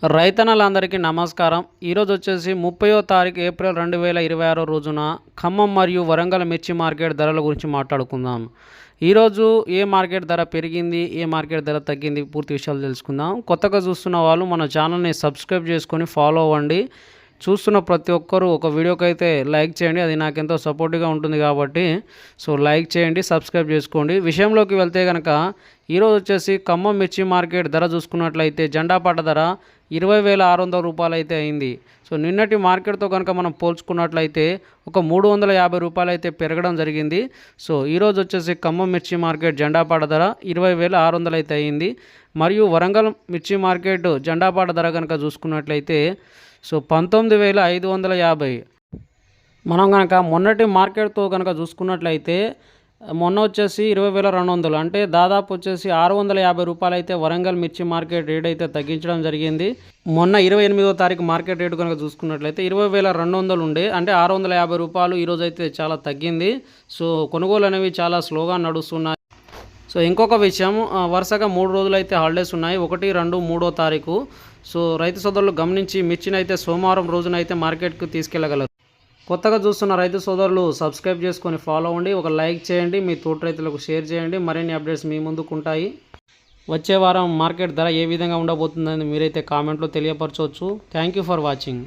రైతన్నలందరికీ నమస్కారం. ఈరోజు వచ్చేసి 30వ తారీఖు ఏప్రిల్ 2026 రోజున ఖమ్మం మరియు వరంగల్ మిర్చి మార్కెట్ ధరల గురించి మాట్లాడుకుందాం. ఈరోజు ఏ మార్కెట్ ధర పెరిగింది, ఏ మార్కెట్ ధర తగ్గింది, పూర్తి విషయాలు తెలుసుకుందాం. కొత్తగా చూస్తున్న వాళ్ళు మన ఛానల్ని సబ్స్క్రైబ్ చేసుకొని ఫాలో అవ్వండి. చూస్తున్న ప్రతి ఒక్కరూ ఒక వీడియోకి అయితే లైక్ చేయండి, అది నాకు ఎంతో సపోర్టివ్గా ఉంటుంది కాబట్టి లైక్ చేయండి, సబ్స్క్రైబ్ చేసుకోండి. విషయంలోకి వెళ్తే కనుక ఈరోజు వచ్చేసి ఖమ్మం మిర్చి మార్కెట్ ధర చూసుకున్నట్లయితే జెండాపాట ధర 20,600 రూపాయలు అయితే అయింది. నిన్నటి మార్కెట్తో కనుక మనం పోల్చుకున్నట్లయితే ఒక 350 రూపాయలు అయితే పెరగడం జరిగింది. ఈరోజు వచ్చేసి ఖమ్మం మిర్చి మార్కెట్ జెండాపాట ధర 20,600 అయితే అయింది. మరియు వరంగల్ మిర్చి మార్కెట్ జెండాపాట ధర కనుక చూసుకున్నట్లయితే 19,550. మనం కనుక మొన్నటి మార్కెట్తో కనుక చూసుకున్నట్లయితే మొన్న వచ్చేసి 20,200, అంటే దాదాపు వచ్చేసి 650 రూపాయలు అయితే వరంగల్ మిర్చి మార్కెట్ రేట్ అయితే తగ్గించడం జరిగింది. మొన్న 28వ తారీఖు మార్కెట్ రేటు కనుక చూసుకున్నట్లయితే 20,200 ఉండే, అంటే 650 రూపాయలు ఈరోజు అయితే చాలా తగ్గింది. కొనుగోలు అనేవి చాలా స్లోగా నడుస్తున్నాయి. ఇంకొక విషయం, వరుసగా 3 రోజులు అయితే హాలిడేస్ ఉన్నాయి, 1, 2, 3వ తారీఖు. రైతు సోదరులు గమనించి మిర్చిని అయితే సోమవారం రోజున అయితే మార్కెట్కు తీసుకెళ్ళగలరు. కొత్తగా చూస్తున్న రైతు సోదరులు సబ్స్క్రైబ్ చేసుకొని ఫాలో అవ్వండి, ఒక లైక్ చేయండి, మీ తోటి రైతులకు షేర్ చేయండి. మరిన్ని అప్డేట్స్ మీ ముందుకు ఉంటాయి. వచ్చే వారం మార్కెట్ ధర ఏ విధంగా ఉండబోతుందని మీరైతే కామెంట్లో తెలియపరచవచ్చు. Thank you for watching.